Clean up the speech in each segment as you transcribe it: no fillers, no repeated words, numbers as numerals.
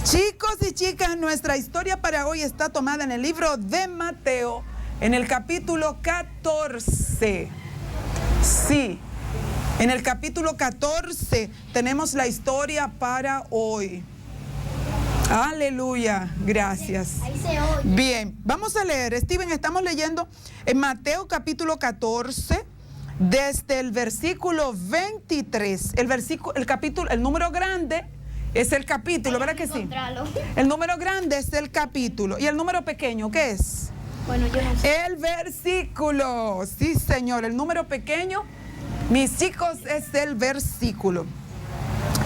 Chicos y chicas, nuestra historia para hoy está tomada en el libro de Mateo, en el capítulo 14. Sí, en el capítulo 14 tenemos la historia para hoy. Aleluya, gracias. Ahí se oye. Bien, vamos a leer. Steven, estamos leyendo en Mateo capítulo 14, desde el versículo 23. El número grande es el capítulo, ¿verdad que sí? El número grande es el capítulo. ¿Y el número pequeño qué es? Bueno, yo no sé. El versículo. Sí, señor. El número pequeño, mis chicos, es el versículo.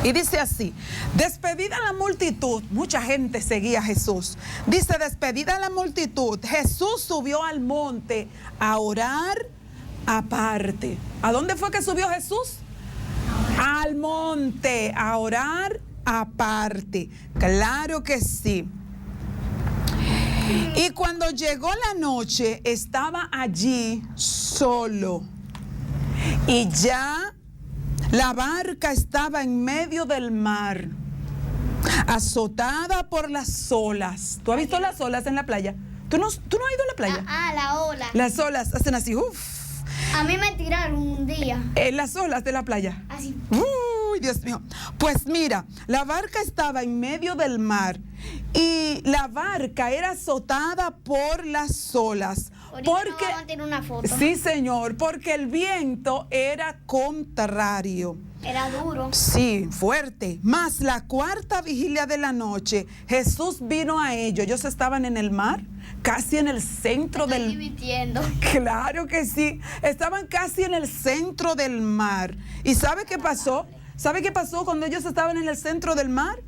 Y dice así: despedida la multitud, mucha gente seguía a Jesús. Dice: despedida la multitud, Jesús subió al monte a orar aparte. ¿A dónde fue que subió Jesús? Al monte a orar aparte. Claro que sí. Y cuando llegó la noche, estaba allí solo. Y ya la barca estaba en medio del mar, azotada por las olas. ¿Tú has visto las olas en la playa? ¿Tú no has ido a la playa? La ola. Las olas hacen así, uff. A mí me tiraron un día. Las olas de la playa. Así. Uy, Dios mío. Pues mira, la barca estaba en medio del mar y la barca era azotada por las olas. Ahorita nos vamos a tirar una foto. Sí, señor, porque el viento era contrario. Era duro. Sí, fuerte. Más la cuarta vigilia de la noche, Jesús vino a ellos. Ellos estaban en el mar, casi en el centro Estoy del... divirtiendo. Claro que sí. Estaban casi en el centro del mar. ¿Y sabe qué pasó? ¿Sabe qué pasó cuando ellos estaban en el centro del mar?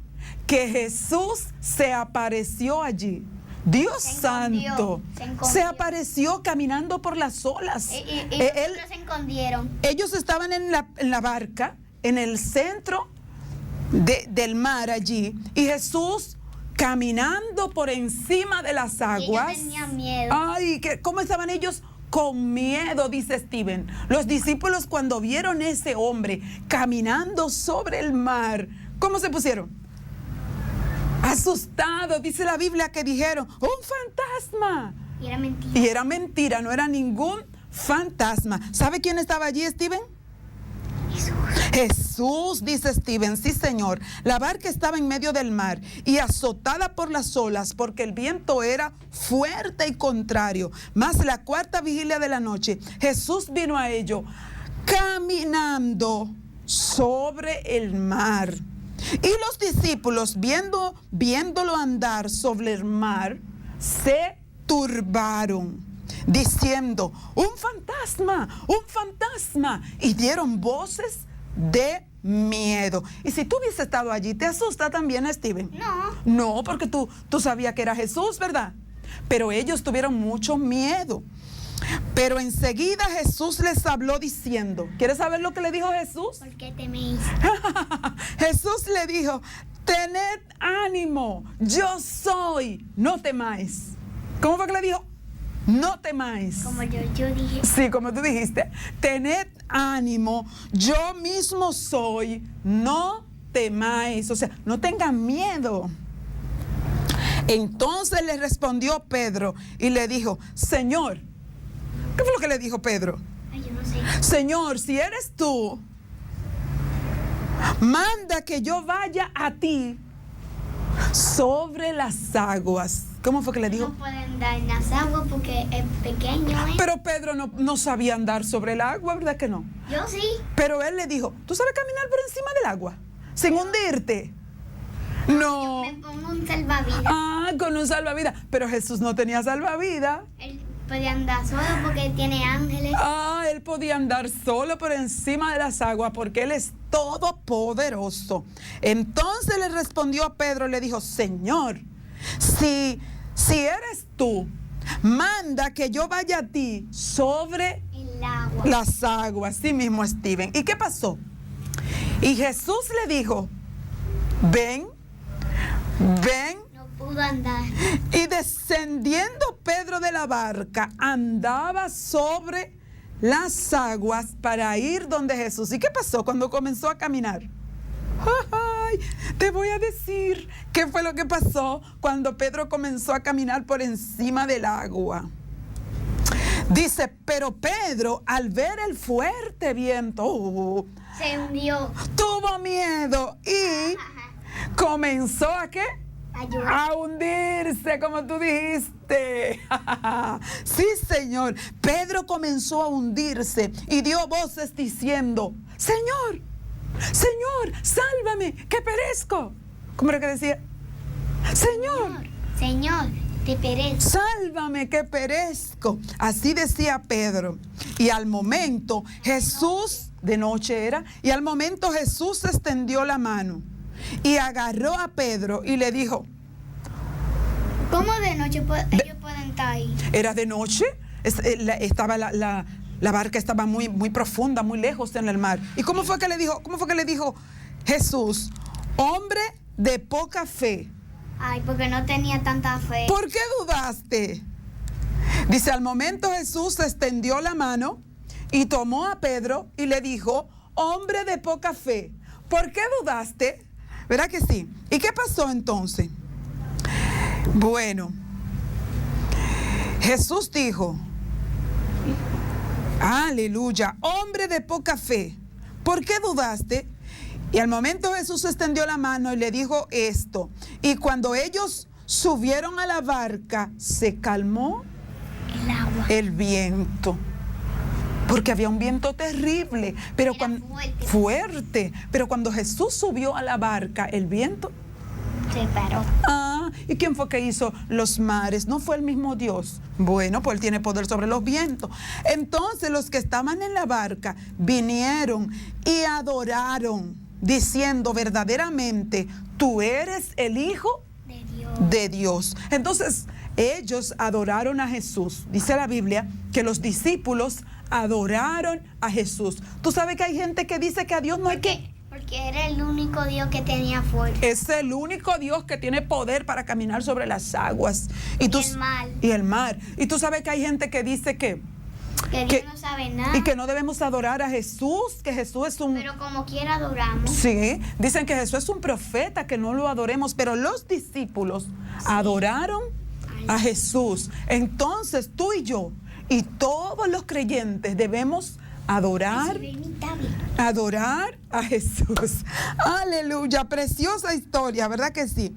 Que Jesús se apareció allí. Dios santo, se apareció caminando por las olas. Ellos se escondieron. Ellos estaban en la barca, en el centro del mar allí, y Jesús caminando por encima de las aguas. Ellos tenían miedo. Ay, ¿cómo estaban ellos? Con miedo, dice Steven. Los discípulos, cuando vieron ese hombre caminando sobre el mar, ¿cómo se pusieron? Asustados, dice la Biblia que dijeron: ¡un fantasma! Y era mentira. Y era mentira, no era ningún fantasma. ¿Sabe quién estaba allí, Steven? Jesús, dice Steven, sí, señor. La barca estaba en medio del mar y azotada por las olas porque el viento era fuerte y contrario. Más la cuarta vigilia de la noche, Jesús vino a ellos caminando sobre el mar. Y los discípulos, viéndolo andar sobre el mar, se turbaron, diciendo: ¡un fantasma! ¡Un fantasma! Y dieron voces de miedo. Y si tú hubieses estado allí, ¿te asusta también, Steven? No. No, porque tú sabías que era Jesús, ¿verdad? Pero ellos tuvieron mucho miedo. Pero enseguida Jesús les habló diciendo, ¿quieres saber lo que le dijo Jesús? ¿Por qué teméis? Jesús le dijo: tened ánimo, yo soy, no temáis. ¿Cómo fue que le dijo? No temáis. Como yo dije. Sí, como tú dijiste. Tened ánimo, yo mismo soy, no temáis. O sea, no tengan miedo. Entonces le respondió Pedro y le dijo: Señor, ¿qué fue lo que le dijo Pedro? Ay, yo no sé. Señor, si eres tú, manda que yo vaya a ti sobre las aguas. ¿Cómo fue que le dijo? No pueden andar en las aguas porque es pequeño, ¿eh? Pero Pedro no sabía andar sobre el agua, ¿verdad que no? Yo sí. Pero él le dijo: ¿tú sabes caminar por encima del agua sin hundirte? No. Me pongo un salvavidas. Ah, con un salvavidas. Pero Jesús no tenía salvavidas. Él podía andar solo porque tiene ángeles. Ah, él podía andar solo por encima de las aguas porque él es todopoderoso. Entonces le respondió a Pedro y le dijo: Señor, si eres tú, manda que yo vaya a ti sobre El agua. las aguas. Sí mismo, Steven. ¿Y qué pasó? Y Jesús le dijo: ven. No pudo andar. Y descendiendo Pedro de la barca, andaba sobre las aguas para ir donde Jesús. ¿Y qué pasó cuando comenzó a caminar? Ay, te voy a decir qué fue lo que pasó cuando Pedro comenzó a caminar por encima del agua. Dice, pero Pedro, al ver el fuerte viento, Se hundió. tuvo miedo y comenzó ¿a qué? A llorar. A hundirse, como tú dijiste. Sí, Señor. Pedro comenzó a hundirse y dio voces diciendo, Señor, Señor, sálvame, que perezco. ¿Cómo era que decía? Señor, te perezco. Sálvame que perezco. Así decía Pedro. Y al momento Jesús, de noche era, y al momento Jesús extendió la mano y agarró a Pedro y le dijo, ¿Cómo de noche ellos pueden estar ahí? era de noche, estaba la barca estaba muy, muy profunda, muy lejos en el mar. ¿Y cómo fue que le dijo Jesús? Hombre de poca fe. Ay, porque no tenía tanta fe. ¿Por qué dudaste? Dice, al momento Jesús extendió la mano y tomó a Pedro y le dijo, hombre de poca fe, ¿por qué dudaste? ¿Verdad que sí? ¿Y qué pasó entonces? Bueno, Jesús dijo, aleluya, hombre de poca fe, ¿por qué dudaste? Y al momento Jesús extendió la mano y le dijo esto. Y cuando ellos subieron a la barca, se calmó El agua. el viento. Porque había un viento terrible, pero Era cuando fuerte. fuerte. Pero cuando Jesús subió a la barca, el viento. Se paró. ¿Y quién fue que hizo los mares? ¿No fue el mismo Dios? Bueno, pues Él tiene poder sobre los vientos. Entonces los que estaban en la barca vinieron y adoraron, diciendo verdaderamente, tú eres el Hijo De Dios. de Dios. Entonces ellos adoraron a Jesús. Dice la Biblia que los discípulos adoraron a Jesús. Tú sabes que hay gente que dice que a Dios no hay que... Porque era el único Dios que tenía fuerza. Es el único Dios que tiene poder para caminar sobre las aguas. Y el mar. Y el mar. Y tú sabes que hay gente que dice que Dios no sabe nada. y que no debemos adorar a Jesús, que Jesús es un... Pero como quiera adoramos. Sí, dicen que Jesús es un profeta, que no lo adoremos, pero los discípulos adoraron a Jesús. Entonces tú y yo y todos los creyentes debemos adorar a Jesús. Aleluya, preciosa historia, ¿verdad que sí?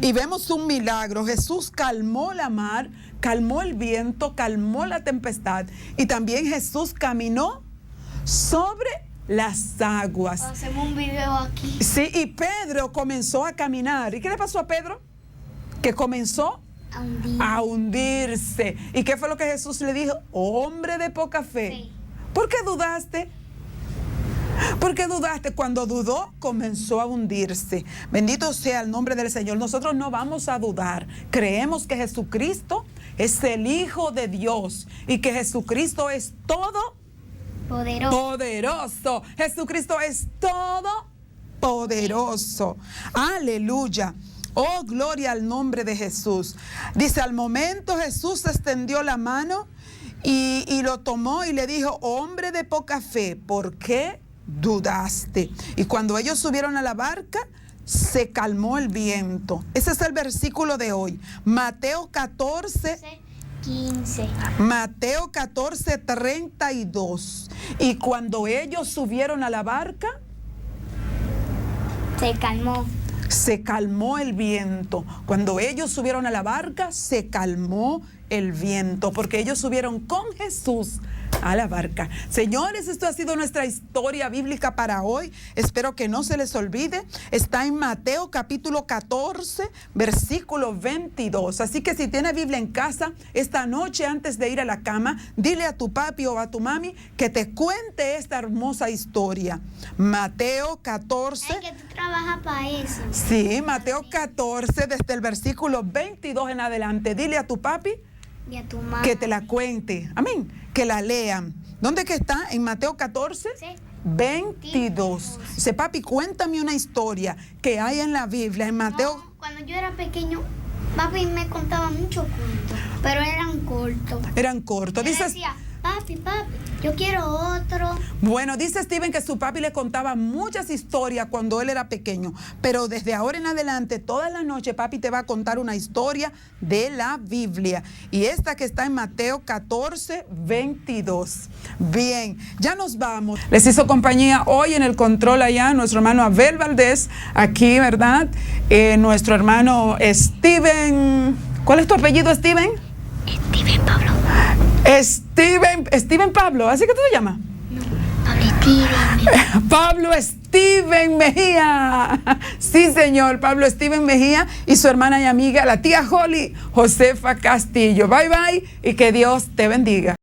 Y vemos un milagro. Jesús calmó la mar, calmó el viento, calmó la tempestad, y también Jesús caminó sobre las aguas. Hacemos un video aquí. Sí, y Pedro comenzó a caminar. ¿Y qué le pasó a Pedro? Que comenzó a hundirse. ¿Y qué fue lo que Jesús le dijo? Hombre de poca fe. Sí. ¿Por qué dudaste? ¿Por qué dudaste? Cuando dudó, comenzó a hundirse. Bendito sea el nombre del Señor. Nosotros no vamos a dudar. Creemos que Jesucristo es el Hijo de Dios y que Jesucristo es todo poderoso. Jesucristo es todo poderoso. Aleluya. Oh, gloria al nombre de Jesús. Dice, al momento Jesús extendió la mano y lo tomó y le dijo, hombre de poca fe, ¿por qué dudaste? Y cuando ellos subieron a la barca, se calmó el viento. Ese es el versículo de hoy. Mateo 15. Mateo 14, 32. Y cuando ellos subieron a la barca, se calmó el viento. Cuando ellos subieron a la barca, se calmó el viento, porque ellos subieron con Jesús a la barca. Señores, esto ha sido nuestra historia bíblica para hoy. Espero que no se les olvide. Está en Mateo capítulo 14, versículo 22. Así que si tienes Biblia en casa, esta noche antes de ir a la cama, dile a tu papi o a tu mami que te cuente esta hermosa historia. Mateo 14. Ay, que tú trabajas para eso. Sí, Mateo 14, desde el versículo 22 en adelante. Dile a tu papi Y a tu mamá. que te la cuente. Amén. Que la lean. ¿Dónde que está? En Mateo 14, Sí. 22. Dice, papi, cuéntame una historia que hay en la Biblia, en Mateo. No, cuando yo era pequeño, papi me contaba muchos cuentos, pero eran cortos. Eran cortos. Él Dices, decía, papi, yo quiero otro. Bueno, dice Steven que su papi le contaba muchas historias cuando él era pequeño, pero desde ahora en adelante, todas las noches, papi te va a contar una historia de la Biblia. Y esta que está en Mateo 14, 22. Bien, ya nos vamos. Les hizo compañía hoy en el control allá nuestro hermano Abel Valdés, aquí, ¿verdad? Nuestro hermano Steven. ¿Cuál es tu apellido, Steven? Steven Pablo. Steven Pablo, ¿así que tú te llamas? No, Pablo Steven. Pablo Steven Mejía. Sí, señor, Pablo Steven Mejía y su hermana y amiga, la tía Holly Josefa Castillo. Bye, bye y que Dios te bendiga.